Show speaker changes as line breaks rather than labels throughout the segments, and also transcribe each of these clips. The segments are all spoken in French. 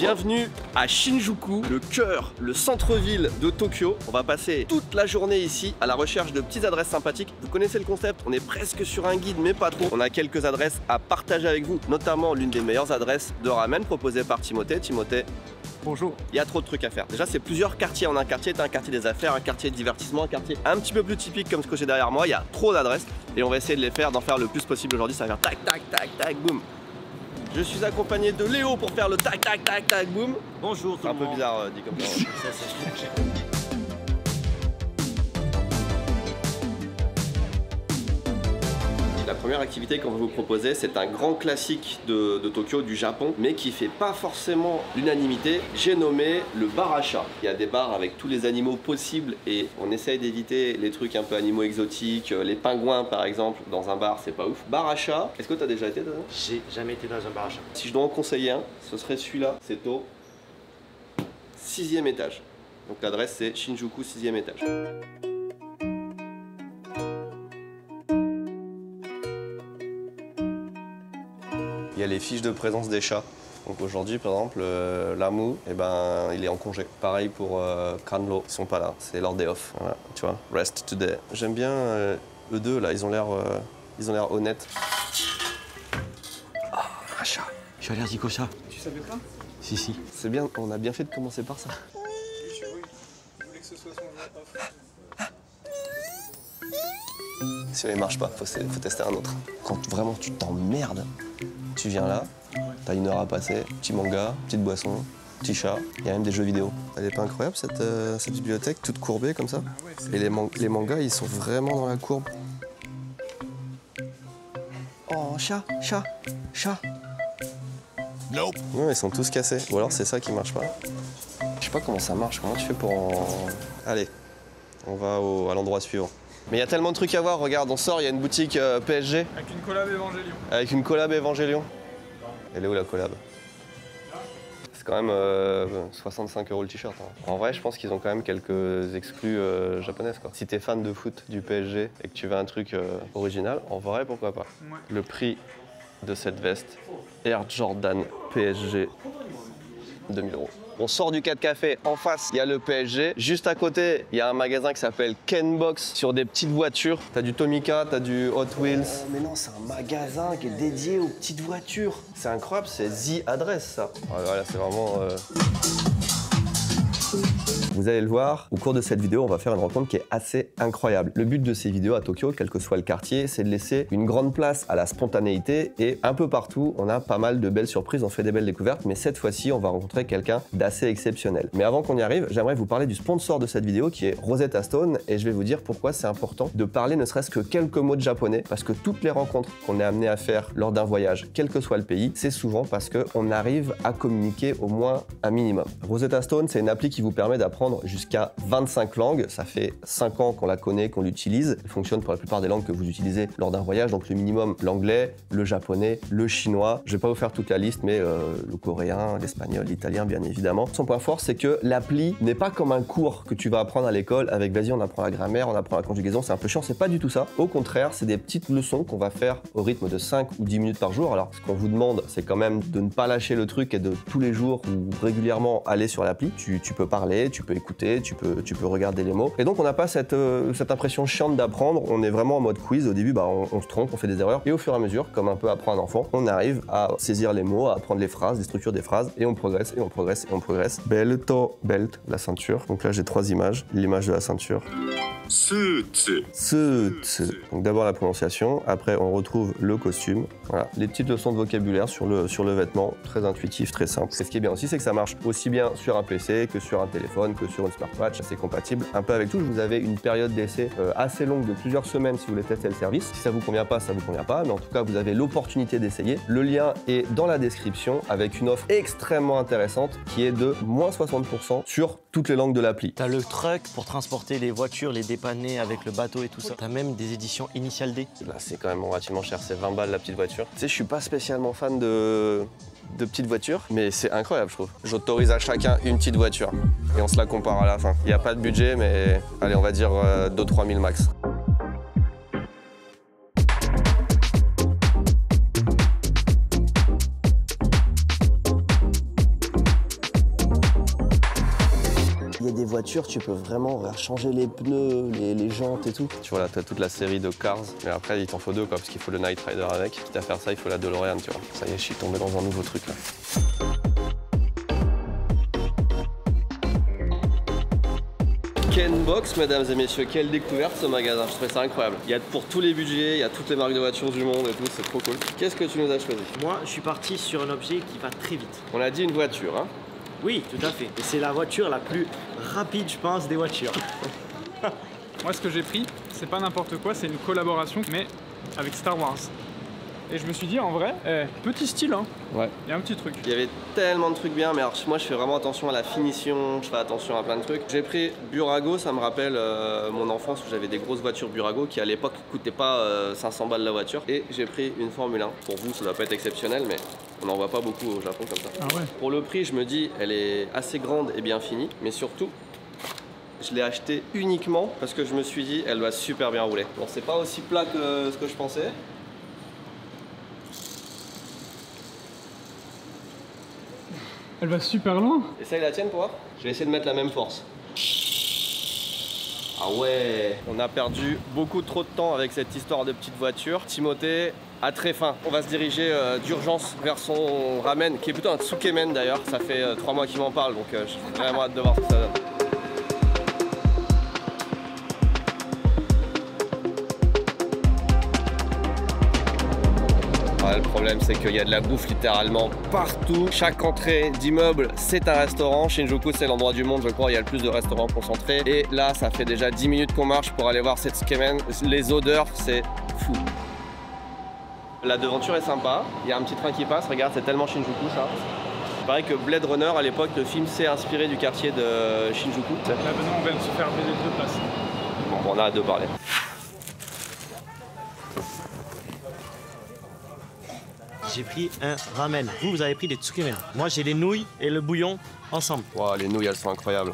Bienvenue à Shinjuku, le cœur, le centre-ville de Tokyo. On va passer toute la journée ici à la recherche de petites adresses sympathiques. Vous connaissez le concept, on est presque sur un guide mais pas trop. On a quelques adresses à partager avec vous, notamment l'une des meilleures adresses de ramen proposée par Timothée. Timothée,
bonjour.
Il y a trop de trucs à faire. Déjà, c'est plusieurs quartiers en un quartier. T'as un quartier des affaires, un quartier de divertissement, un quartier un petit peu plus typique comme ce que j'ai derrière moi. Il y a trop d'adresses et on va essayer de les faire, d'en faire le plus possible aujourd'hui. Ça va faire tac, tac, tac, tac, boum. Je suis accompagné de Léo pour faire le tac, tac, tac, tac, boum.
Bonjour tout le monde.
C'est un peu bizarre dit comme ça. La première activité qu'on va vous proposer, c'est un grand classique de Tokyo, du Japon, mais qui fait pas forcément l'unanimité. J'ai nommé le bar à chat. Il y a des bars avec tous les animaux possibles et on essaye d'éviter les trucs un peu animaux exotiques. Les pingouins par exemple, dans un bar, c'est pas ouf. Bar à chat, est-ce que tu as déjà été dedans?
J'ai jamais été dans un bar à chat.
Si je dois en conseiller un, ce serait celui-là. C'est au 6e étage. Donc l'adresse c'est Shinjuku 6e étage. Il y a les fiches de présence des chats. Donc aujourd'hui, par exemple, Lamu, eh ben, il est en congé. Pareil pour Kanlo, ils sont pas là, c'est leur day off. Voilà, tu vois, rest today. J'aime bien eux deux là, ils ont l'air honnêtes. Ah, un chat.
Je suis allergique au chat.
Tu savais pas?
Si, si.
C'est bien, on a bien fait de commencer par ça.
Oui, je voulais que ce soit son off.
Si il marche pas, faut tester un autre. Quand vraiment tu t'emmerdes, tu viens là, t'as une heure à passer, petit manga, petite boisson, petit chat, il y a même des jeux vidéo. Elle est pas incroyable cette bibliothèque, toute courbée comme ça? Et les mangas, ils sont vraiment dans la courbe. Oh, chat, chat, chat.
Nope.
Ouais, ils sont tous cassés. Ou alors c'est ça qui marche pas. Je sais pas comment ça marche, comment tu fais pour en... Allez, on va à l'endroit suivant. Mais il y a tellement de trucs à voir, regarde, on sort, il y a une boutique PSG.
Avec une collab Evangelion.
Avec une collab Evangelion. Elle est où la collab? C'est quand même 65 € le t-shirt. Hein. En vrai, je pense qu'ils ont quand même quelques exclus japonaises. Quoi. Si t'es fan de foot du PSG et que tu veux un truc original, en vrai, pourquoi pas.
Ouais.
Le prix de cette veste, Air Jordan PSG, 2000 €. On sort du 4 Café, en face il y a le PSG, juste à côté il y a un magasin qui s'appelle Kenbox sur des petites voitures. T'as du Tomica, t'as du Hot Wheels. Mais non, c'est un magasin qui est dédié aux petites voitures. C'est incroyable, c'est The Adresse ça. Voilà, c'est vraiment... Vous allez le voir, au cours de cette vidéo, on va faire une rencontre qui est assez incroyable. Le but de ces vidéos à Tokyo, quel que soit le quartier, c'est de laisser une grande place à la spontanéité et un peu partout, on a pas mal de belles surprises, on fait des belles découvertes, mais cette fois-ci, on va rencontrer quelqu'un d'assez exceptionnel. Mais avant qu'on y arrive, j'aimerais vous parler du sponsor de cette vidéo qui est Rosetta Stone et je vais vous dire pourquoi c'est important de parler ne serait-ce que quelques mots de japonais parce que toutes les rencontres qu'on est amené à faire lors d'un voyage, quel que soit le pays, c'est souvent parce qu'on arrive à communiquer au moins un minimum. Rosetta Stone, c'est une appli qui vous permet d'apprendre jusqu'à 25 langues. Ça fait 5 ans qu'on la connaît, qu'on l'utilise. Elle fonctionne pour la plupart des langues que vous utilisez lors d'un voyage. Donc le minimum, l'anglais, le japonais, le chinois. Je vais pas vous faire toute la liste, mais le coréen, l'espagnol, l'italien, bien évidemment. Son point fort, c'est que l'appli n'est pas comme un cours que tu vas apprendre à l'école avec vas-y, on apprend la grammaire, on apprend la conjugaison. C'est un peu chiant, c'est pas du tout ça. Au contraire, c'est des petites leçons qu'on va faire au rythme de 5 ou 10 minutes par jour. Alors, ce qu'on vous demande, c'est quand même de ne pas lâcher le truc et de tous les jours ou régulièrement aller sur l'appli. Tu peux parler, tu peux écouter, tu peux regarder les mots. Et donc on n'a pas cette impression chiante d'apprendre, on est vraiment en mode quiz. Au début, on se trompe, on fait des erreurs. Et au fur et à mesure, comme un peu apprend un enfant, on arrive à saisir les mots, à apprendre les phrases, les structures des phrases, et on progresse, et on progresse, et on progresse. Belt, la ceinture. Donc là, j'ai 3 images. L'image de la ceinture. Donc d'abord la prononciation, après on retrouve le costume. Voilà, les petites leçons de vocabulaire sur le vêtement, très intuitif, très simple. Et ce qui est bien aussi, c'est que ça marche aussi bien sur un PC que sur un téléphone, que sur une smartwatch, assez compatible un peu avec tout. Vous avez une période d'essai assez longue de plusieurs semaines si vous voulez tester le service. Si ça vous convient pas, ça vous convient pas, mais en tout cas vous avez l'opportunité d'essayer. Le lien est dans la description avec une offre extrêmement intéressante qui est de moins 60% sur toutes les langues de l'appli.
T'as le truck pour transporter les voitures, les dépanner avec le bateau et tout ça. T'as même des éditions Initial D.
Là c'est quand même relativement cher, c'est 20 balles la petite voiture. Tu sais, je suis pas spécialement fan de petites voitures, mais c'est incroyable je trouve. J'autorise à chacun une petite voiture et on se la compare à la fin. Il n'y a pas de budget, mais allez, on va dire 2-3 000 max.
Il y a des voitures, tu peux vraiment changer les pneus, les jantes et tout.
Tu vois là, t'as toute la série de Cars, mais après il t'en faut deux quoi, parce qu'il faut le Knight Rider avec. Quitte à faire ça, il faut la DeLorean, tu vois. Ça y est, je suis tombé dans un nouveau truc là. Ken Box, mesdames et messieurs, quelle découverte ce magasin, je trouvais ça incroyable. Il y a pour tous les budgets, il y a toutes les marques de voitures du monde et tout, c'est trop cool. Qu'est-ce que tu nous as choisi?
Moi, je suis parti sur un objet qui va très vite.
On a dit une voiture, hein?
Oui, tout à fait. Et c'est la voiture la plus rapide, je pense, des voitures.
Moi, ce que j'ai pris, c'est pas n'importe quoi, c'est une collaboration, mais avec Star Wars. Et je me suis dit, en vrai, petit style, hein.
Ouais.
Il y a un petit truc.
Il y avait tellement de trucs bien, mais alors moi je fais vraiment attention à la finition, je fais attention à plein de trucs. J'ai pris Burago, ça me rappelle mon enfance où j'avais des grosses voitures Burago qui à l'époque coûtaient pas 500 balles la voiture. Et j'ai pris une Formule 1. Pour vous, ça doit pas être exceptionnel, mais on n'en voit pas beaucoup au Japon comme ça.
Ah ouais.
Pour le prix, je me dis, elle est assez grande et bien finie, mais surtout, je l'ai achetée uniquement parce que je me suis dit, elle va super bien rouler. Bon, c'est pas aussi plat que ce que je pensais.
Elle va super loin.
Essaye la tienne pour voir. Je vais essayer de mettre la même force. Ah ouais. On a perdu beaucoup trop de temps avec cette histoire de petite voiture. Timothée a très faim. On va se diriger d'urgence vers son ramen, qui est plutôt un tsukemen d'ailleurs. Ça fait 3 mois qu'il m'en parle, donc j'ai vraiment hâte de voir ce que ça donne. Le problème c'est qu'il y a de la bouffe littéralement partout. Chaque entrée d'immeuble c'est un restaurant. Shinjuku c'est l'endroit du monde je crois où il y a le plus de restaurants concentrés. Et là ça fait déjà 10 minutes qu'on marche pour aller voir cette tsukemen. Les odeurs c'est fou. La devanture est sympa. Il y a un petit train qui passe. Regarde c'est tellement Shinjuku ça. Il paraît que Blade Runner à l'époque le film s'est inspiré du quartier de Shinjuku.
Là maintenant on vient de se faire baiser de 2 places.
Bon on a hâte de parler.
J'ai pris un ramen. Vous avez pris des tsukemen. Moi, j'ai les nouilles et le bouillon ensemble.
Wow, les nouilles elles sont incroyables.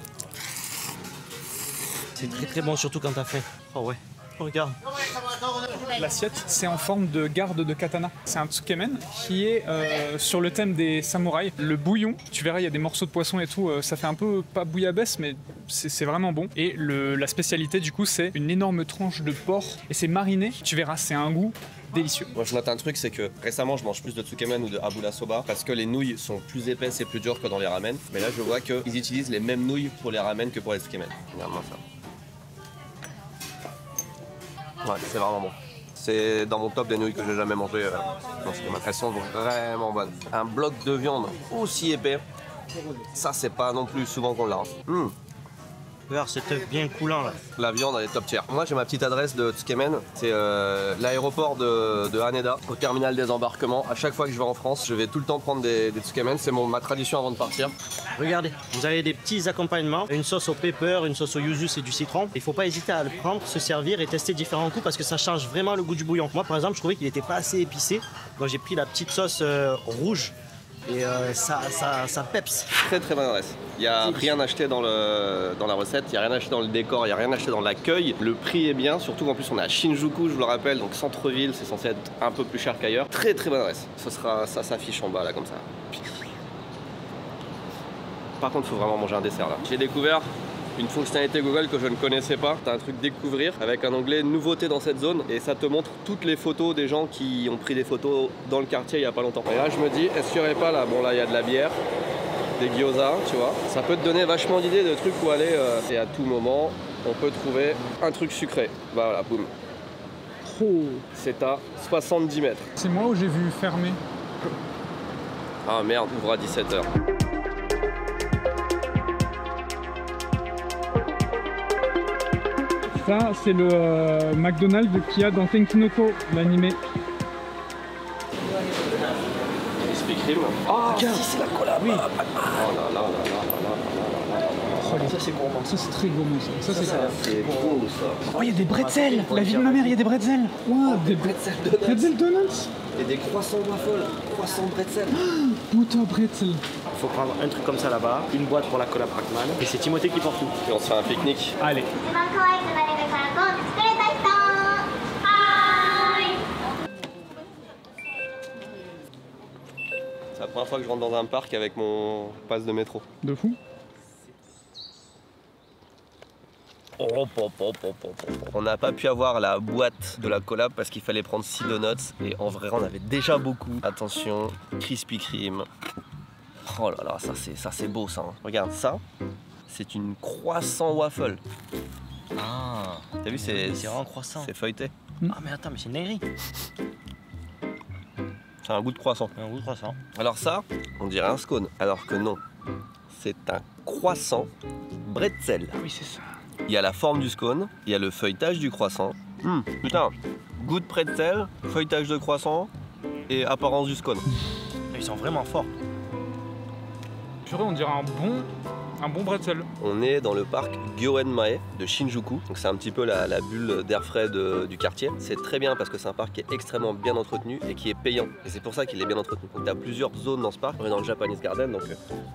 C'est très très bon, surtout quand t'as faim. Oh ouais, oh, regarde.
L'assiette, c'est en forme de garde de katana. C'est un tsukemen qui est sur le thème des samouraïs. Le bouillon, tu verras, il y a des morceaux de poisson et tout. Ça fait un peu, pas bouillabaisse, mais c'est vraiment bon. Et la spécialité, du coup, c'est une énorme tranche de porc. Et c'est mariné. Tu verras, c'est un goût délicieux.
Moi je note un truc, c'est que récemment je mange plus de tsukemen ou de abula soba parce que les nouilles sont plus épaisses et plus dures que dans les ramen. Mais là je vois qu'ils utilisent les mêmes nouilles pour les ramen que pour les tsukemen. Regarde-moi ça. Ouais, c'est vraiment bon. C'est dans mon top des nouilles que j'ai jamais mangé dans tsukemen. Elles sont vraiment bonnes. Un bloc de viande aussi épais, ça c'est pas non plus souvent qu'on l'a.
Regarde, c'est œuf bien coulant là.
La viande elle est top tier. Moi j'ai ma petite adresse de tsukemen, c'est l'aéroport de Haneda, au terminal des embarquements. À chaque fois que je vais en France, je vais tout le temps prendre des tsukemen, c'est ma tradition avant de partir.
Regardez, vous avez des petits accompagnements, une sauce au pepper, une sauce au yuzu, c'est du citron. Il faut pas hésiter à le prendre, se servir et tester différents goûts parce que ça change vraiment le goût du bouillon. Moi par exemple, je trouvais qu'il était pas assez épicé, donc j'ai pris la petite sauce rouge. Et ça peps.
Très très bonne adresse. Il n'y a rien acheté dans la recette, il n'y a rien acheté dans le décor, il n'y a rien acheté dans l'accueil. Le prix est bien, surtout qu'en plus on est à Shinjuku, je vous le rappelle, donc centre-ville, c'est censé être un peu plus cher qu'ailleurs. Très très bonne adresse. Ça s'affiche en bas là comme ça. Par contre, il faut vraiment manger un dessert là. J'ai découvert une fonctionnalité Google que je ne connaissais pas. T'as un truc découvrir avec un onglet nouveauté dans cette zone et ça te montre toutes les photos des gens qui ont pris des photos dans le quartier il n'y a pas longtemps. Et là je me dis, est-ce qu'il n'y aurait pas là, bon là il y a de la bière, des gyoza, tu vois. Ça peut te donner vachement d'idées de trucs où aller et à tout moment on peut trouver un truc sucré. Bah voilà, boum. C'est à 70 mètres.
C'est moi où j'ai vu fermer.
Ah merde, ouvre à 17h.
Ça, c'est le McDonald's qu'il y a dans Tenkinoko, l'animé.
Krispy Kreme. Ah, si, c'est la collab. Oui. Oh là là là là là.
Ça, c'est gourmand. Ça, c'est très gourmand. Ça, c'est ça.
C'est beau ça.
Oh, il y a des bretzels. La vie de ma mère, il y a des bretzels. Ouais, des bretzels donuts.
Et des croissants waffles. Croissants bretzel.
Putain, bretzel.
Il faut prendre un truc comme ça là-bas, une boîte pour la collab Pac-Man, et c'est Timothée qui porte tout.
Et on se fait un pique-nique.
Allez.
C'est la première fois que je rentre dans un parc avec mon pass de métro.
De fou.
On n'a pas pu avoir la boîte de la collab parce qu'il fallait prendre 6 donuts et en vrai on avait déjà beaucoup. Attention, Krispy Kreme. Oh là là, ça c'est beau ça. Hein. Regarde ça, c'est une croissant waffle.
Ah,
t'as vu, c'est
vraiment croissant.
C'est feuilleté.
Ah mais attends, mais c'est une dinguerie.
C'est un goût de croissant.
Un goût de croissant.
Alors ça, on dirait un scone, alors que non. C'est un croissant bretzel.
Oui, c'est ça.
Il y a la forme du scone, il y a le feuilletage du croissant. Putain, goût de bretzel, feuilletage de croissant et apparence du scone.
Ils sont vraiment forts.
Purée, on dirait un bon bretzel.
On est dans le parc Gyoenmae de Shinjuku. Donc c'est un petit peu la bulle d'air frais du quartier. C'est très bien parce que c'est un parc qui est extrêmement bien entretenu et qui est payant. Et c'est pour ça qu'il est bien entretenu. Donc tu as plusieurs zones dans ce parc. On est dans le Japanese Garden, donc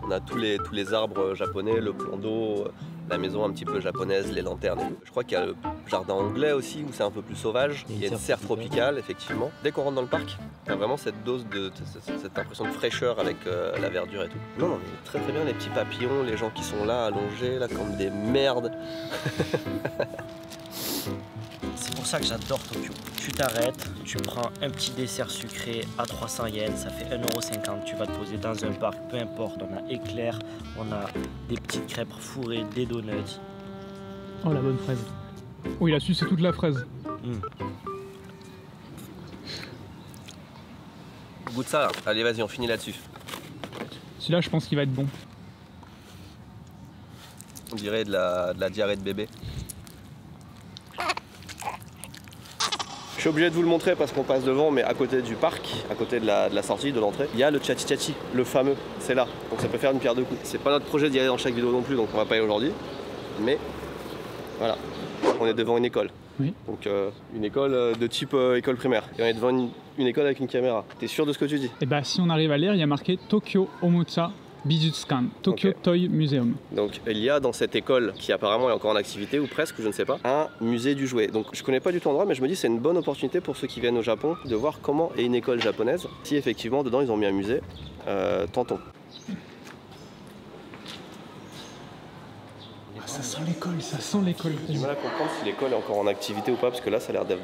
on a tous les arbres japonais, le plan d'eau, la maison un petit peu japonaise, les lanternes et tout. Je crois qu'il y a le jardin anglais aussi où c'est un peu plus sauvage. Il y a une serre tropicale, effectivement. Dès qu'on rentre dans le parc, tu as vraiment cette dose cette impression de fraîcheur avec la verdure et tout. Non, mais très très bien, les petits papillons, les gens qui sont là allongés là comme des merdes.
C'est pour ça que j'adore Tokyo. Tu t'arrêtes, tu prends un petit dessert sucré à 300 yens, ça fait 1,50 €. Tu vas te poser dans un parc, peu importe. On a éclairs, on a des petites crêpes fourrées, des donuts.
Oh, la bonne fraise. Oh, il a su, c'est toute la fraise.
Goûte ça là. Allez, vas-y, on finit là-dessus.
Celui-là, je pense qu'il va être bon.
On dirait de la diarrhée de bébé. Je suis obligé de vous le montrer parce qu'on passe devant, mais à côté du parc, à côté de la sortie, de l'entrée, il y a le Chachi Chachi, le fameux, c'est là. Donc ça peut faire une pierre deux coups. C'est pas notre projet d'y aller dans chaque vidéo non plus, donc on va pas y aller aujourd'hui. Mais voilà, on est devant une école.
Oui.
Donc une école de type école primaire. Et on est devant une école avec une caméra. T'es sûr de ce que tu dis?
Et bah si on arrive à lire, il y a marqué Tokyo Omocha Bijutsukan, Tokyo
Ok.
Toy Museum.
Donc il y a dans cette école, qui apparemment est encore en activité, ou presque, je ne sais pas, un musée du jouet. Donc je connais pas du tout l'endroit, mais je me dis c'est une bonne opportunité pour ceux qui viennent au Japon de voir comment est une école japonaise. Si effectivement dedans ils ont mis un musée, tentons.
Ça sent l'école, ça sent l'école.
J'ai du mal à comprendre si l'école est encore en activité ou pas, parce que là ça a l'air d'être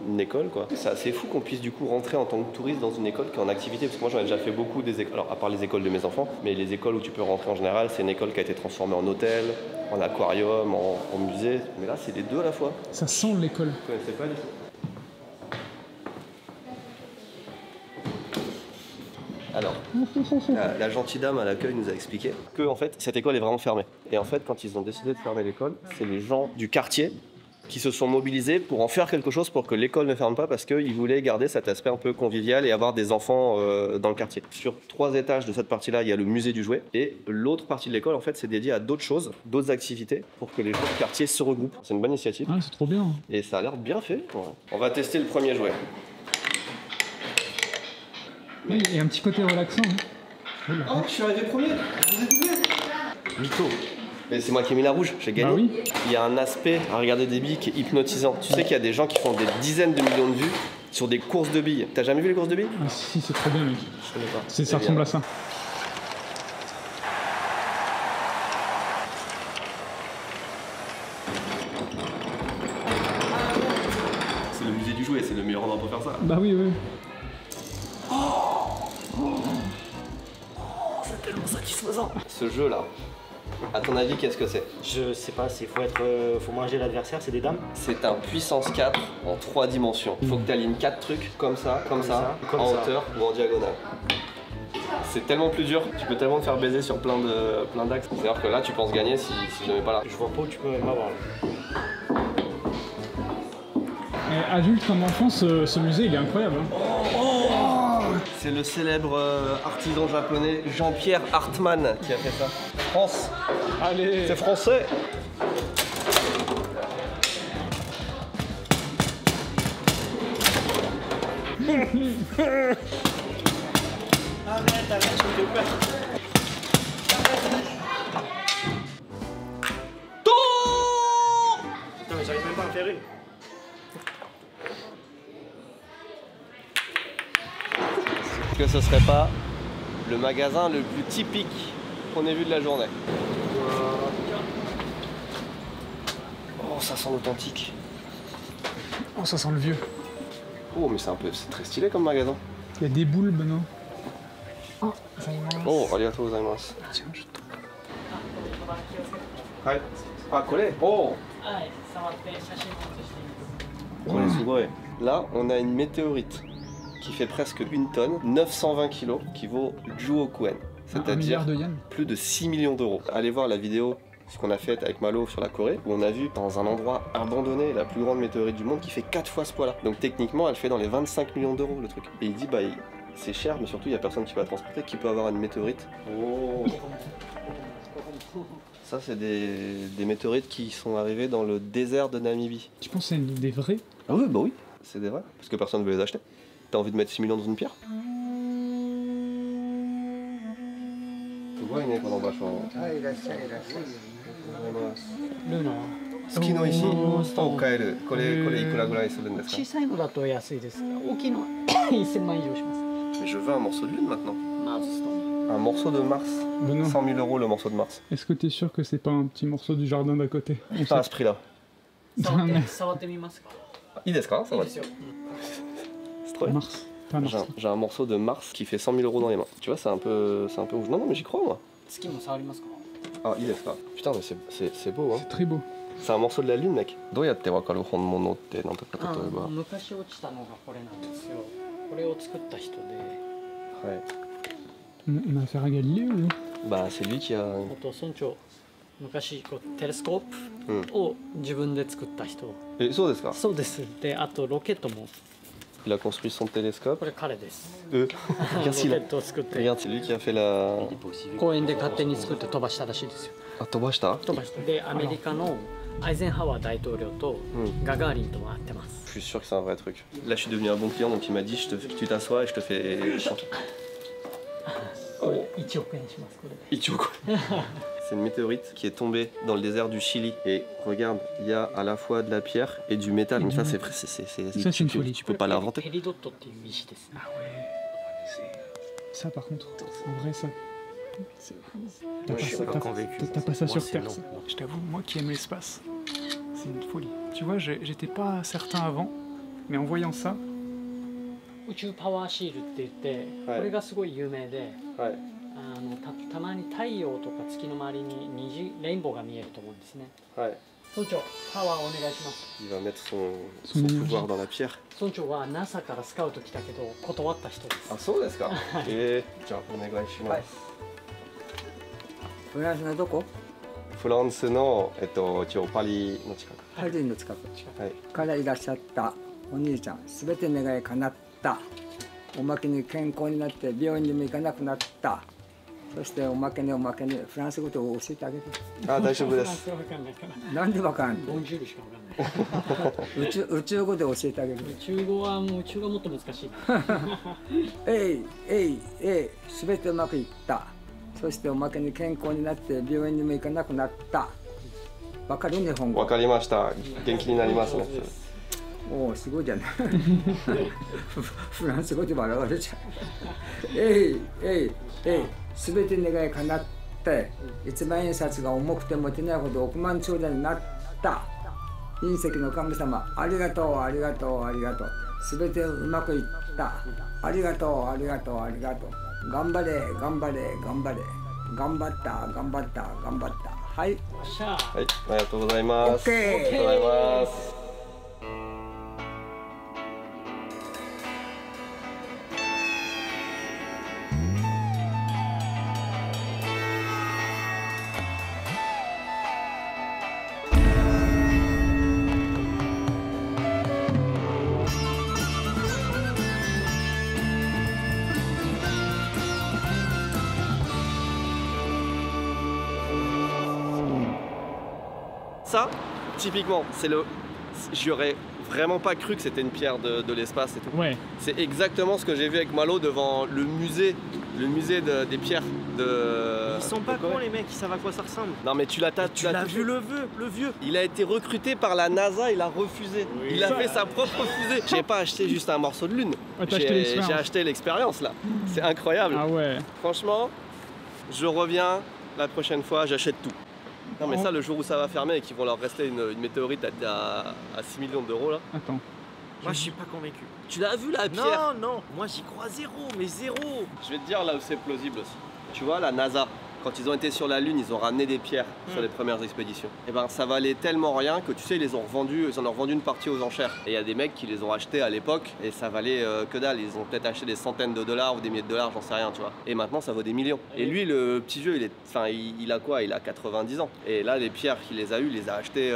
une école quoi. C'est assez fou qu'on puisse du coup rentrer en tant que touriste dans une école qui est en activité, parce que moi j'en ai déjà fait beaucoup des écoles, alors à part les écoles de mes enfants, mais les écoles où tu peux rentrer en général, c'est une école qui a été transformée en hôtel, en aquarium, en musée, mais là c'est les deux à la fois.
Ça sent l'école.
Je connaissais pas du tout. Alors, la gentille dame à l'accueil nous a expliqué que en fait, cette école est vraiment fermée. Et en fait, quand ils ont décidé de fermer l'école, c'est les gens du quartier qui se sont mobilisés pour en faire quelque chose pour que l'école ne ferme pas, parce qu'ils voulaient garder cet aspect un peu convivial et avoir des enfants dans le quartier. Sur 3 étages de cette partie-là, il y a le musée du jouet, et l'autre partie de l'école, en fait, c'est dédié à d'autres choses, d'autres activités, pour que les gens du quartier se regroupent. C'est une bonne initiative.
Ah, c'est trop bien.
Et ça a l'air bien fait. Ouais. On va tester le premier jouet.
Oui, et un petit côté relaxant. Hein.
Oh, je suis arrivé premier. Je vous ai doublé. Mytho. Mais c'est moi qui ai mis la rouge, j'ai gagné.
Bah oui.
Il y a un aspect à regarder des billes qui est hypnotisant. Tu sais qu'il y a des gens qui font des dizaines de millions de vues sur des courses de billes. T'as jamais vu les courses de billes?
Ah si, c'est trop bien mec.
Je connais pas.
Ça ressemble à ça.
C'est le musée du jouet, c'est le meilleur endroit pour faire ça.
Bah oui, oui.
C'est tellement satisfaisant. Ce jeu là, à ton avis, qu'est-ce que c'est?
Je sais pas, faut manger l'adversaire, c'est des dames.
C'est un puissance 4 en 3 dimensions. Il faut que tu alignes 4 trucs comme ça,
comme
en
ça.
hauteur ou en diagonale. C'est tellement plus dur, tu peux tellement te faire baiser sur plein d'axes. C'est-à-dire que là, tu penses gagner si je ne mets pas là.
Je vois pas où tu peux m'avoir.
Et adulte comme enfant, ce musée il est incroyable. Hein.
C'est le célèbre artisan japonais Jean-Pierre Hartmann qui a fait ça. France,
Allez.
c'est français.
Arrête, je me fais peur. Putain, mais j'arrive même pas à en faire une.
Que ce serait pas le magasin le plus typique qu'on ait vu de la journée. Oh, ça sent l'authentique.
Oh, ça sent le vieux.
Oh, mais c'est très stylé comme magasin.
Il y a des boules, Benoît. Oh, ça y est.
Oh, arigatou gozaimasu.
Tiens, je te...
Ouais. Ah, collé. Oh, collé, sugoi. Là, on a une météorite qui fait presque 1 tonne, 920 kilos, qui vaut Juokuen.
1
C'est-à-dire
milliard de yens.
plus de 6 millions d'euros. Allez voir la vidéo, ce qu'on a fait avec Malo sur la Corée, où on a vu dans un endroit abandonné la plus grande météorite du monde qui fait 4 fois ce poids-là. Donc techniquement, elle fait dans les 25 millions d'euros le truc. Et il dit, bah, c'est cher, mais surtout, il n'y a personne qui peut la transporter, qui peut avoir une météorite. Oh. Ça, c'est des météorites qui sont arrivées dans le désert de Namibie.
Tu penses que c'est des vrais?
Ah oui, bah oui, c'est des vrais, parce que personne ne veut les acheter. T'as envie de mettre 6 millions dans une pierre?好きの石を買える。これいくらぐらいするんですか？
小さいのだと安いですが、大きいのは1000万以上します。
Mais je veux un morceau de lune maintenant.
マーズストーン。
Un morceau de Mars.
Benoît,
100 000 euros le morceau de Mars.
est-ce que t'es sûr que c'est pas un petit morceau du jardin d'à côté? On
Pas à
sait-
ce prix-là.
触ってみますか。
いいですか？Ça
いい
va.
ですよ。
C'est trop bien.
Mars. Pas Mars.
J'ai un morceau de Mars qui fait 100 000 euros dans les mains. Tu vois, c'est un peu ouf. Non, mais j'y crois moi.
月も触りますか。
Ah, il est ça. Putain, mais c'est beau, hein.
C'est très beau.
C'est un morceau de la lune, mec. どうやってわかる本物ってなんとか例えば。
昔落ちたのがこれなんですよ。これを作った人で、
はい。
On a affaire à Galilée ou?
Bah, c'est lui qui a.
村長。昔こうテレスコープを自分で作った人。
え、そうですか？
そうです。で、あとロケットも
Il a construit son télescope.
これ彼です。
Regarde
ロケ
s'il a.
ットを作って
Regarde, c'est lui qui a fait la.
公園で勝手に作って飛ばしたらしいですよ。
Ah, Tobashita?
飛ばしてでアメリカのアイゼンハワー大統領と
うん
ガガーリンとも会ってます。
Je suis sûr que c'est un vrai truc. Là, je suis devenu un bon client, donc il m'a dit tu t'assois et je te fais.
これ1億円しますこれで。
Ichiko. C'est une météorite qui est tombée dans le désert du Chili. Et regarde, il y a à la fois de la pierre et du métal. Mais ça, c'est vrai,
Ça, c'est une folie.
tu peux pas
ペ
l'inventer.
リドットっていう石です。
Ah ouais. Ça par contre, en vrai ça. T'as
Moi, je suis pas convaincu.
T'as pas ça
Moi,
sur
c'est
Terre.
non.
Ça. Je t'avoue, moi qui aime l'espace, c'est une folie. Tu vois, j'étais pas certain avant, mais en voyant ça,
宇宙パワーシールって言って、
はい
これがすごい有名で、
Ouais.
たまに太陽とか月の周りにレインボーが見えると思うんですね。
Ouais.
村長、パワーお願いします。
Il va mettre son
Son énergie.
pouvoir dans la pierre.
村長は NASA からスカウト来たけど断った人です。
Ah,そうですか? Et. Tiens, on estします.
フランスのどこ？
フランスの、一応パリの近く。
パリの近く
はい。
からいらっしゃったお兄ちゃん、すべて願い叶った。おまけに健康になって病院にも行かなくなった。そしておまけにフランス語を教えてあげて。
あ、大丈夫です。
フランス語わかんないから。
なんでわかんの？
ボンジュールしかわかんない。
宇宙語で教えてあげる。
宇宙語はもっと難しい。
すべてうまくいった。そしておまけに健康になって病院にも行かなくなった。わかる日本語。
わかりました。元気になりますね。
おお、すごいじゃない。フランス語で笑われちゃう。すべて願い叶って、一万円札が重くて持てないほど億万長者になった。隕石の神様、ありがとう、ありがとう、ありがとう。すべてうまくいった。ありがとう、ありがとう、ありがとう。頑張れ、頑張れ、頑張れ。頑張った、頑張った、頑張った。はい。
しゃあ。
はい、ありがとうございます。
OK
ありがとうございます。Ça, typiquement, j'aurais vraiment pas cru que c'était une pierre de l'espace et tout.
ouais.
C'est exactement ce que j'ai vu avec Malo devant le musée des pierres de.
Ils sont pas
de Corée.
cons les mecs, ils savent à quoi ça ressemble.
Non mais tu l'as
vu le vieux.
Il a été recruté par la NASA, il a refusé. Il a fait sa propre fusée. J'ai pas acheté juste un morceau de lune.
Ouais, t'as acheté l'expérience.
J'ai acheté l'expérience là. C'est incroyable.
Ah ouais.
Franchement, je reviens la prochaine fois, j'achète tout. Non mais ça, le jour où ça va fermer et qu'ils vont leur rester une météorite à 6 millions d'euros là.
Attends.
Moi je suis pas convaincu.
Tu l'as vu la pierre?
Non, moi j'y crois zéro, mais zéro.
Je vais te dire là où c'est plausible aussi. Tu vois, la NASA, quand ils ont été sur la Lune, ils ont ramené des pierres sur les premières expéditions. Et ben ça valait tellement rien que tu sais, ils en ont revendu une partie aux enchères. Et il y a des mecs qui les ont achetés à l'époque et ça valait que dalle. Ils ont peut-être acheté des centaines de dollars ou des milliers de dollars, j'en sais rien, tu vois. Et maintenant ça vaut des millions. Et lui, le petit vieux, il a quoi? Il a 90 ans. Et là, les pierres qu'il les a eues, il les a achetées,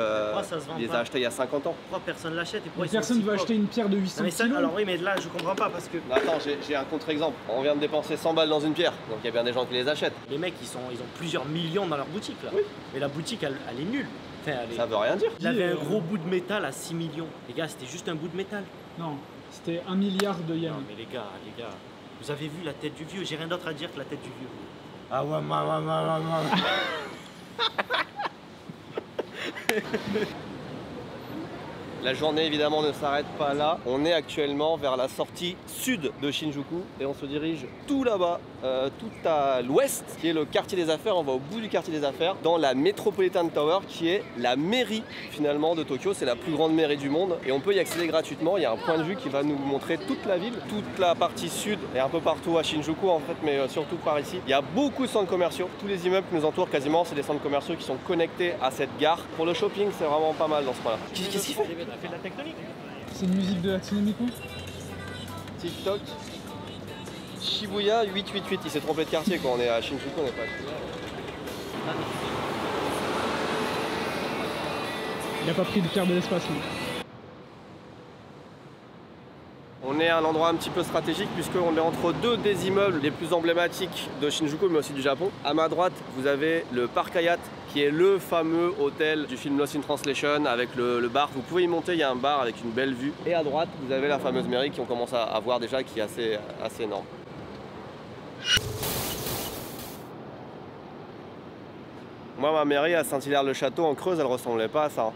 il y a 50 ans.
Pourquoi personne l'achète et pourquoi
Personne ne veut acheter une pierre de 800 kilos.
Alors oui, mais là je comprends pas parce que
Attends, j'ai un contre-exemple. On vient de dépenser 100 balles dans une pierre, donc il y a bien des gens qui les achètent.
les mecs ils ont plusieurs millions dans leur boutique là.
Oui.
Mais la boutique elle est nulle. Enfin,
Ça veut rien dire.
Il avait un gros bout de métal à 6 millions. Les gars, c'était juste un bout de métal.
Non, c'était 1 milliard de yens.
Non mais les gars, vous avez vu la tête du vieux? J'ai rien d'autre à dire que la tête du vieux. Ah ouais,
La journée évidemment ne s'arrête pas là. On est actuellement vers la sortie sud de Shinjuku et on se dirige tout là-bas, tout à l'ouest, qui est le quartier des affaires. On va au bout du quartier des affaires, dans la Metropolitan Tower, qui est la mairie finalement de Tokyo. C'est la plus grande mairie du monde et on peut y accéder gratuitement. Il y a un point de vue qui va nous montrer toute la ville, toute la partie sud et un peu partout à Shinjuku en fait, mais surtout par ici. Il y a beaucoup de centres commerciaux. Tous les immeubles qui nous entourent quasiment, c'est des centres commerciaux qui sont connectés à cette gare. Pour le shopping, c'est vraiment pas mal dans ce coin-là. Qu'est-ce qu'il fait?
fait de la tectonique.
C'est une musique de Hatsune Miku.
TikTok. Shibuya 888, il s'est trompé de quartier quand on est à Shinjuku, on n'est pas à Shibuya.
Il a pas pris de pierre de l'espace lui.
On est à un endroit un petit peu stratégique puisqu'on est entre deux des immeubles les plus emblématiques de Shinjuku mais aussi du Japon. À ma droite, vous avez le Park Hyatt qui est le fameux hôtel du film Lost in Translation avec le bar. Vous pouvez y monter, il y a un bar avec une belle vue. Et à droite, vous avez la fameuse mairie qu'on commence à voir déjà qui est assez énorme. Moi, ma mairie à Saint-Hilaire-le-Château en Creuse, elle ressemblait pas à ça. Hein.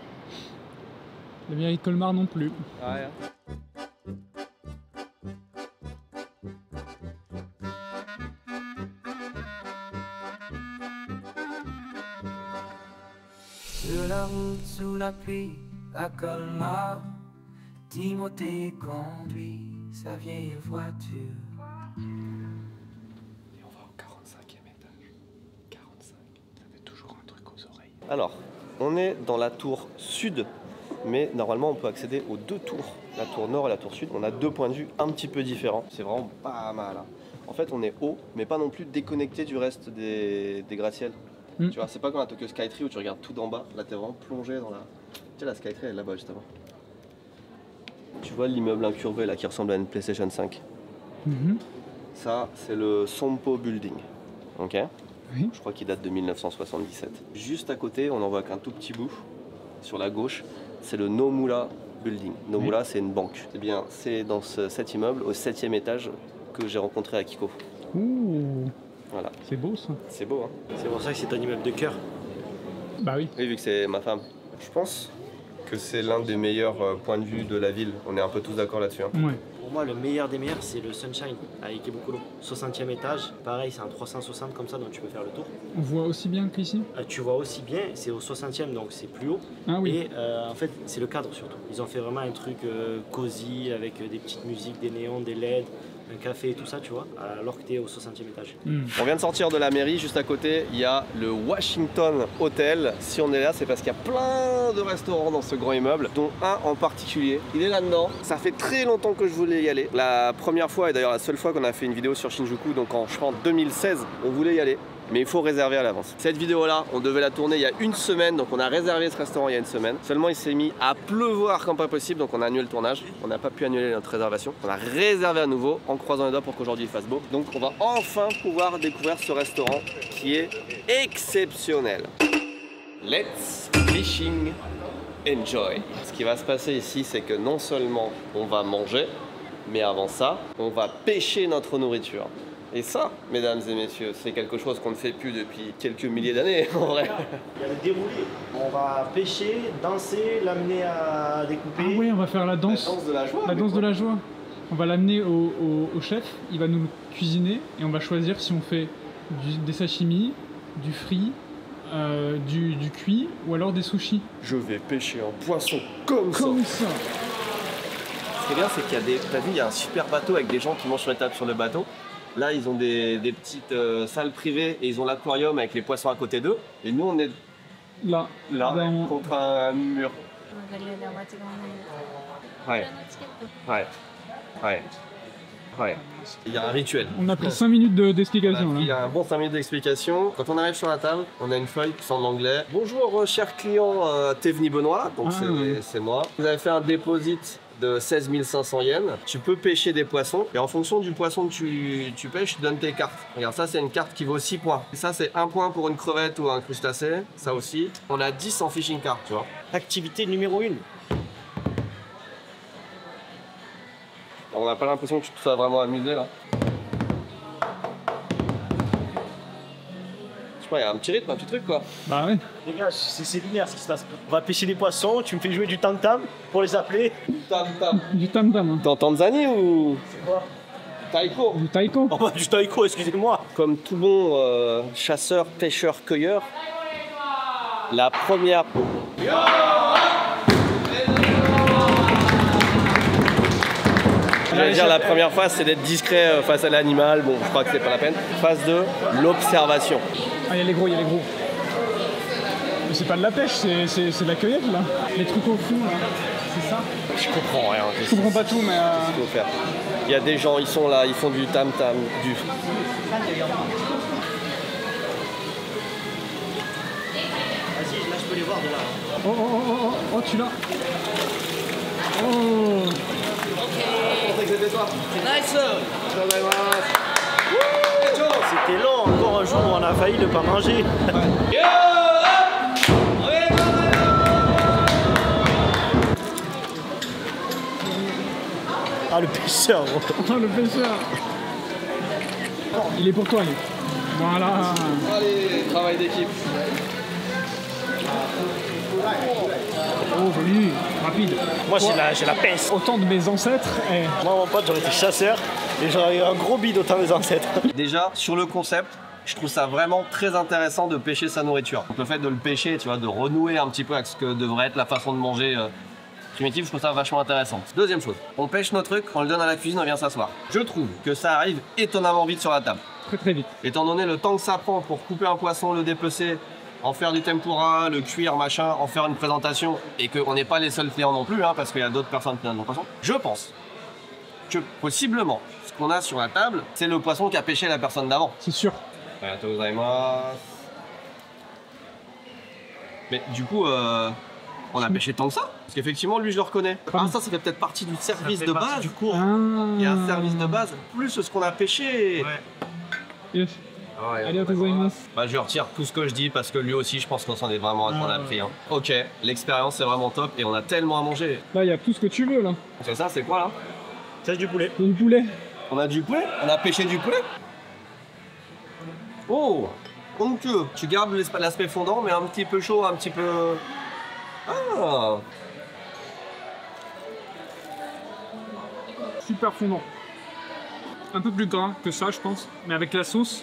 La mairie de Colmar non plus.
Ouais.
Sur la route, sous la pluie, à Colmar, Timothée conduit sa vieille voiture.
Et on va au 45e étage. 45, ça fait toujours un truc aux oreilles.
Alors, on est dans la tour sud, mais normalement on peut accéder aux deux tours, la tour nord et la tour sud. On a deux points de vue un petit peu différents, c'est vraiment pas mal. Hein. En fait, on est haut, mais pas non plus déconnecté du reste des gratte-ciel. Tu vois, c'est pas comme à Tokyo Skytree où tu regardes tout d'en bas. Là, t'es vraiment plongé dans la. Tu sais, la Skytree, elle est là-bas justement. Tu vois l'immeuble incurvé là qui ressemble à une PlayStation 5. Ça, c'est le Sompo Building. Ok.
Oui.
Je crois qu'il date de 1977. Juste à côté, on en voit qu'un tout petit bout. Sur la gauche, c'est le Nomura Building. Nomura, c'est une banque. Eh bien, c'est dans cet immeuble, au 7e étage, que j'ai rencontré Akiko.
Ouh,
Voilà.
c'est beau ça.
C'est beau, hein.
C'est pour ça que c'est un immeuble de cœur.
Bah oui.
Oui, vu que c'est ma femme. Je pense que c'est l'un des meilleurs points de vue de la ville. On est un peu tous d'accord là-dessus. Hein.
Ouais.
Pour moi, le meilleur des meilleurs, c'est le Sunshine à Ikebukuro. 60e étage, pareil, c'est un 360 comme ça, donc tu peux faire le tour.
On voit aussi bien qu'ici.
Tu vois aussi bien, c'est au 60e, donc c'est plus haut.
Ah oui.
Et en fait, c'est le cadre surtout. Ils ont fait vraiment un truc cosy avec des petites musiques, des néons, des LED, un café et tout ça, tu vois, alors que tu es au 60e étage.
On vient de sortir de la mairie, juste à côté, il y a le Washington Hotel. Si on est là, c'est parce qu'il y a plein de restaurants dans ce grand immeuble, dont un en particulier. Il est là-dedans. Ça fait très longtemps que je voulais y aller. La première fois, et d'ailleurs la seule fois qu'on a fait une vidéo sur Shinjuku, donc en 2016, on voulait y aller. Mais il faut réserver à l'avance. Cette vidéo-là, on devait la tourner il y a une semaine, donc on a réservé ce restaurant il y a une semaine. Seulement, il s'est mis à pleuvoir comme pas possible, donc on a annulé le tournage. On n'a pas pu annuler notre réservation. On a réservé à nouveau, en croisant les doigts pour qu'aujourd'hui il fasse beau. Donc on va enfin pouvoir découvrir ce restaurant qui est exceptionnel. Let's fishing enjoy. Ce qui va se passer ici, c'est que non seulement on va manger, mais avant ça, on va pêcher notre nourriture. Et ça, mesdames et messieurs, c'est quelque chose qu'on ne fait plus depuis quelques milliers d'années, en vrai.
Il y a le déroulé. On va pêcher, danser, l'amener à découper.
Ah oui, on va faire la danse.
La danse de la joie.
La danse de la joie. On va l'amener au chef, il va nous cuisiner et on va choisir si on fait des sashimi, du frit, du cuit ou alors des sushis.
Je vais pêcher un poisson comme ça. Ce qui est bien, c'est qu'il y a des. T'as vu, il y a un super bateau avec des gens qui mangent sur les tables sur le bateau. Là, ils ont des petites salles privées et ils ont l'aquarium avec les poissons à côté d'eux. Et nous, on est
là
contre un mur. Ouais. Il y a un rituel.
On a pris 5 minutes d'explication.
Il y a un bon 5 minutes d'explication. Quand on arrive sur la table, on a une feuille qui en anglais. Bonjour, cher client Tevni Benoît. Donc c'est moi. Vous avez fait un deposit de 16 500 yens. Tu peux pêcher des poissons et en fonction du poisson que tu pêches, tu donnes tes cartes. Regarde, ça c'est une carte qui vaut 6 points. Et ça c'est 1 point pour une crevette ou un crustacé. Ça aussi. On a 10 en fishing card, tu vois.
Activité numéro 1.
On n'a pas l'impression que tu te sois vraiment amusé là. Je sais pas, il y a un petit rythme, un petit truc quoi.
Bah ouais.
Les gars, c'est lunaire ce qui se passe. On va pêcher des poissons, tu me fais jouer du tam-tam pour les appeler.
Du tam-tam.
T'es en Tanzanie ou...
C'est quoi?
Taiko.
Du taiko.
Oh bah du taiko, excusez-moi.
Comme tout bon chasseur, pêcheur, cueilleur, la première... Je vais dire la première phase c'est d'être discret face à l'animal, bon je crois que c'est pas la peine. Phase 2, l'observation.
Ah il y a les gros, Mais c'est pas de la pêche, c'est de la cueillette là. Les trucs au fond là, c'est ça.
Je comprends rien.
Je comprends pas tout mais...
Qu'est-ce qu'il faut faire? Il y a des gens, ils sont là, ils font du tam-tam, du...
Vas-y, là je peux les voir de là.
Oh tu l'as. Oh.
C'était toi. Nice.
C'était long, encore un jour où on a failli ne pas manger. Ah le pêcheur gros.
Oh le pêcheur. Il est pour toi lui. Voilà.
Allez, travail d'équipe.
Oh joli, rapide.
Moi j'ai la pince.
Autant de mes ancêtres.
Moi mon pote j'aurais été chasseur et j'aurais eu un gros bide autant de mes ancêtres.
Déjà sur le concept, je trouve ça vraiment très intéressant de pêcher sa nourriture. Donc, le fait de le pêcher, tu vois, de renouer un petit peu avec ce que devrait être la façon de manger primitive, je trouve ça vachement intéressant. Deuxième chose, on pêche nos trucs, on le donne à la cuisine, on vient s'asseoir. Je trouve que ça arrive étonnamment vite sur la table.
Très vite.
Étant donné le temps que ça prend pour couper un poisson, le dépecer, en faire du tempura, le cuire, machin, en faire une présentation, et qu'on n'est pas les seuls clients non plus, hein, parce qu'il y a d'autres personnes qui viennent de poisson, je pense que possiblement, ce qu'on a sur la table, c'est le poisson qui a pêché la personne d'avant.
C'est sûr.
Mais du coup, on a pêché tant que ça. Parce qu'effectivement, lui, je le reconnais. Ah, ça fait peut-être partie du service de base.
Du cours.
Il y a un service de base, plus ce qu'on a pêché.
Ouais. Yes.
Allez, bah, je retire tout ce que je dis parce que lui aussi, je pense qu'on s'en est vraiment appris. Hein. Ok, l'expérience est vraiment top et on a tellement à manger.
Là, il y a tout ce que tu veux là.
C'est ça, c'est quoi là?
C'est du poulet.
Du poulet.
On a du poulet? On a pêché du poulet? Oh, onctueux. Tu gardes l'aspect fondant, mais un petit peu chaud, un petit peu. Ah!
Super fondant. Un peu plus gras que ça, je pense. Mais avec la sauce,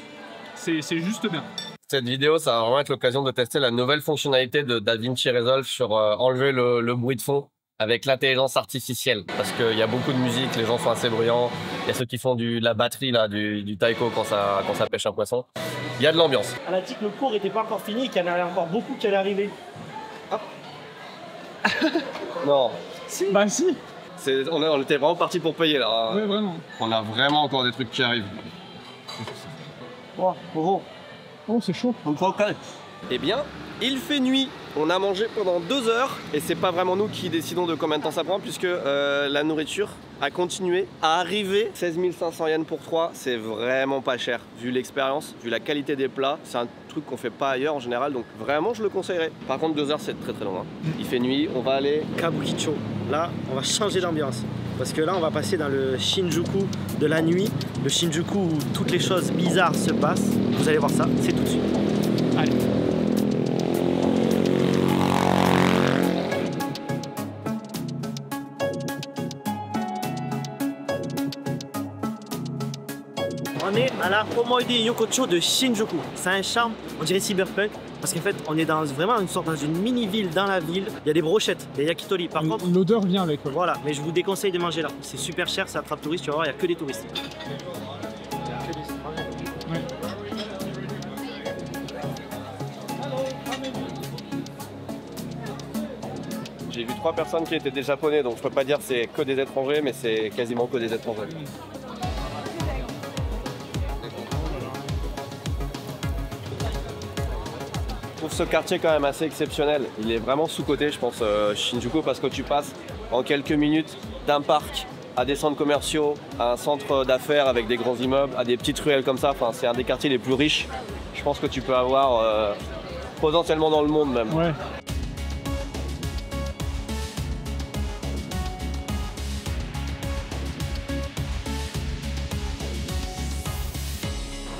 c'est juste bien.
Cette vidéo, ça va vraiment être l'occasion de tester la nouvelle fonctionnalité de DaVinci Resolve sur enlever le bruit de fond avec l'intelligence artificielle. Parce qu'il y a beaucoup de musique, les gens sont assez bruyants. Il y a ceux qui font de la batterie, là, du taiko quand ça pêche un poisson. Il y a de l'ambiance.
Elle a dit que le cours n'était pas encore fini et qu'il y en avait encore beaucoup qui allaient arriver.
Hop. Non.
Si. Bah si.
On était vraiment parti pour payer là.
Ouais, vraiment.
On a vraiment encore des trucs qui arrivent.
Oh, c'est chaud.
Eh bien, il fait nuit. On a mangé pendant 2 heures et c'est pas vraiment nous qui décidons de combien de temps ça prend puisque la nourriture a continué à arriver. 16 500 yens pour 3, c'est vraiment pas cher. Vu l'expérience, vu la qualité des plats, c'est un truc qu'on fait pas ailleurs en général, donc vraiment je le conseillerais. Par contre 2 heures c'est très long. Hein. Il fait nuit, on va aller...
Kabukicho. Là, on va changer d'ambiance. Parce que là, on va passer dans le Shinjuku de la nuit. Le Shinjuku où toutes les choses bizarres se passent. Vous allez voir ça, c'est tout de suite. Allez. On est à la Omoide Yokocho de Shinjuku. C'est un charme, on dirait cyberpunk. Parce qu'en fait, on est dans vraiment une sorte dans une mini-ville dans la ville. Il y a des brochettes, des yakitori. Par contre,
l'odeur vient avec. Ouais.
Voilà, mais je vous déconseille de manger là. C'est super cher, ça attrape touristes, tu vas voir, il n'y a que des touristes.
Ouais.
J'ai vu 3 personnes qui étaient des japonais, donc je peux pas dire que c'est que des étrangers, mais c'est quasiment que des étrangers. Je trouve ce quartier quand même assez exceptionnel. Il est vraiment sous-coté, je pense, Shinjuku, parce que tu passes en quelques minutes d'un parc à des centres commerciaux, à un centre d'affaires avec des grands immeubles, à des petites ruelles comme ça. Enfin, c'est un des quartiers les plus riches, je pense, que tu peux avoir potentiellement dans le monde même.
Ouais.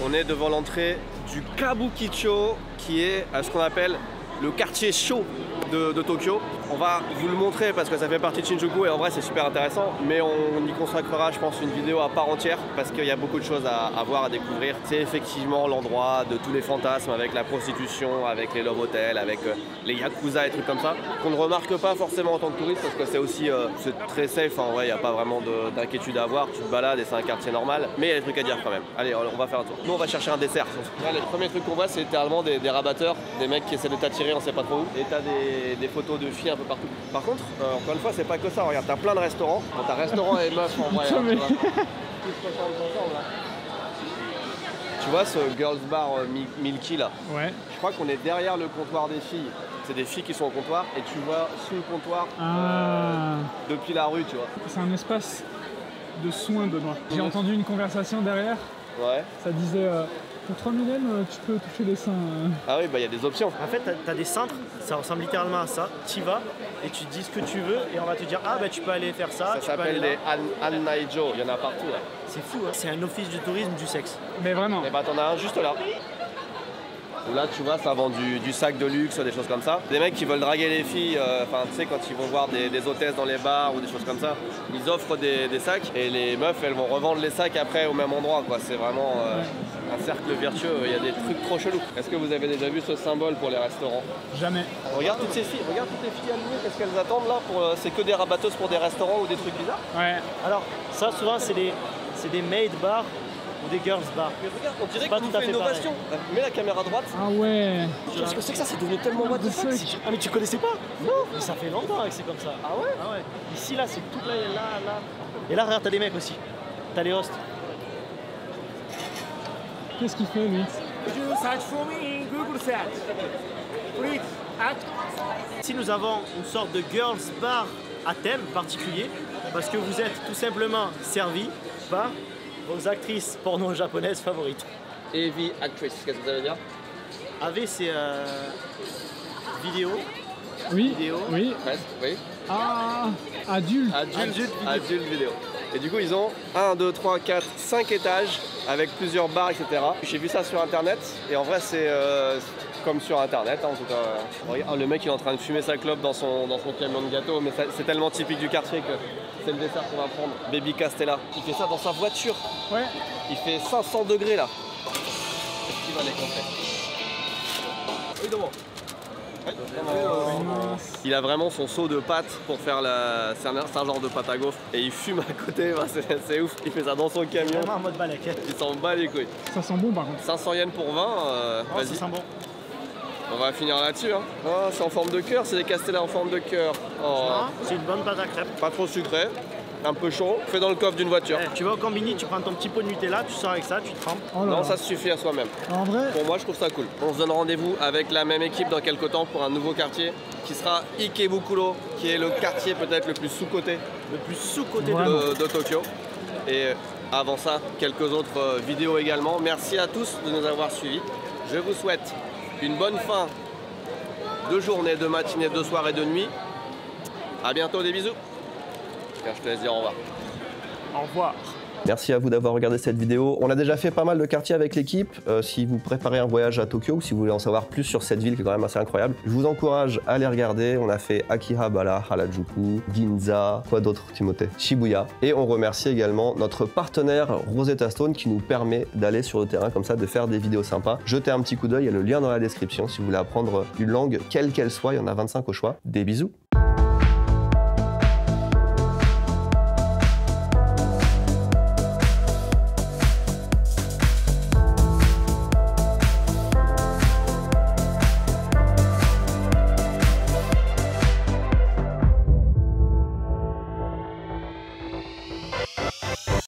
On est devant l'entrée du Kabukicho, qui est ce qu'on appelle le quartier chaud de Tokyo. On va vous le montrer parce que ça fait partie de Shinjuku et en vrai c'est super intéressant, mais on y consacrera je pense une vidéo à part entière parce qu'il y a beaucoup de choses à voir, à découvrir. C'est effectivement l'endroit de tous les fantasmes avec la prostitution, avec les love hotels, avec les yakuza et trucs comme ça, qu'on ne remarque pas forcément en tant que touriste parce que c'est aussi c'est très safe, en vrai il n'y a pas vraiment d'inquiétude à avoir, tu te balades et c'est un quartier normal, mais il y a des trucs à dire quand même. Allez, on va faire un tour. Nous on va chercher un dessert. Là, le premier truc qu'on voit c'est littéralement des rabatteurs, des mecs qui essaient de t'attirer on sait pas trop où, et t'as des photos de filles un peu partout. Par contre, encore une fois, c'est pas que ça. Regarde, t'as plein de restaurants. Bon, t'as restaurant et meufs en vrai. Hein, tu vois ce girls bar Milky là.
Ouais.
Je crois qu'on est derrière le comptoir des filles. C'est des filles qui sont au comptoir et tu vois sous le comptoir depuis la rue, tu vois.
C'est un espace de soins, Benoît. J'ai entendu une conversation derrière.
Ouais.
Ça disait pour 3 000 yens, tu peux toucher les seins.
Ah oui, bah il y a des options.
En fait, t'as des centres, ça ressemble littéralement à ça. Tu vas et tu dis ce que tu veux et on va te dire ah bah tu peux aller faire ça.
Ça s'appelle les Annaijo, il y en a partout là.
C'est fou, hein. C'est un office du tourisme du sexe.
Mais vraiment.
Et bah t'en as un juste là. Là tu vois ça vend du sac de luxe, des choses comme ça. Des mecs qui veulent draguer les filles, enfin tu sais quand ils vont voir des hôtesses dans les bars ou des choses comme ça, ils offrent des sacs et les meufs elles vont revendre les sacs après au même endroit quoi. C'est vraiment un cercle vertueux, il y a des trucs trop chelous. Est-ce que vous avez déjà vu ce symbole pour les restaurants?
Jamais.
Regarde toutes ces filles, regarde toutes les filles alignées, qu'est-ce qu'elles attendent là pour, c'est que des rabatteuses pour des restaurants ou des trucs bizarres?
Ouais.
Alors ça souvent c'est des maid bars ou des girls bars.
Mais regarde, on dirait
pas
qu'on nous
tout à
fait
fait
une ovation. Mets la caméra à droite.
Ah ouais.
Qu'est-ce que c'est que ça? C'est devenu tellement what the fuck.
Ah mais tu connaissais pas? Non. Mais ça fait longtemps que c'est comme ça.
Ah ouais?
Ah ouais. Ici là c'est tout là. Et là regarde t'as des mecs aussi. T'as les hosts.
Qu'est-ce qu'il fait lui?
Ici nous avons une sorte de girls bar à thème particulier parce que vous êtes tout simplement servi par vos actrices porno japonaises favorites.
AV actress, qu'est-ce que ça veut dire?
AV c'est vidéo.
Oui.
Vidéo.
Oui.
Presque, oui.
Ah, adulte.
Adulte vidéo. Et du coup, ils ont 1, 2, 3, 4, 5 étages avec plusieurs bars, etc. J'ai vu ça sur internet et en vrai, c'est comme sur internet en tout cas. Regarde, le mec il est en train de fumer sa clope dans son camion de gâteau, mais c'est tellement typique du quartier que c'est le dessert qu'on va prendre. Baby Castella. Il fait ça dans sa voiture.
Ouais.
Il fait 500 degrés là. Est-ce qu'il va les compter? Oui, donc. Il a vraiment son seau de pâte pour faire la... C'est un genre de pâte à gaufre. Et il fume à côté, bah, c'est ouf. Il fait ça dans son camion.
Vraiment en mode balèque.
Il s'en bat les couilles.
Ça sent bon par contre.
500 yens pour 20, vas-y.
Ça sent bon.
On va finir là-dessus. Hein. Oh, c'est en forme de cœur, c'est des castellas en forme de cœur. Oh.
C'est une bonne pâte à crêpes.
Pas trop sucré, un peu chaud, fait dans le coffre d'une voiture.
Tu vas au Combini, tu prends ton petit pot de Nutella, tu sors avec ça, tu trempes.
Oh là
Non,
là.
ça se suffit à soi-même.
En vrai,
Pour moi, je trouve ça cool. On se donne rendez-vous avec la même équipe dans quelques temps pour un nouveau quartier qui sera Ikebukuro, qui est le quartier peut-être le plus sous-coté de Tokyo. Et avant ça, quelques autres vidéos également. Merci à tous de nous avoir suivis. Je vous souhaite une bonne fin de journée, de matinée, de soirée, de nuit. À bientôt, des bisous. Je te laisse dire au revoir.
Au revoir.
Merci à vous d'avoir regardé cette vidéo. On a déjà fait pas mal de quartiers avec l'équipe. Si vous préparez un voyage à Tokyo ou si vous voulez en savoir plus sur cette ville qui est quand même assez incroyable, je vous encourage à les regarder. On a fait Akihabara, Harajuku, Ginza, quoi d'autre Timothée, Shibuya. Et on remercie également notre partenaire Rosetta Stone qui nous permet d'aller sur le terrain comme ça, de faire des vidéos sympas. Jetez un petit coup d'œil, il y a le lien dans la description si vous voulez apprendre une langue, quelle qu'elle soit, il y en a 25 au choix. Des bisous.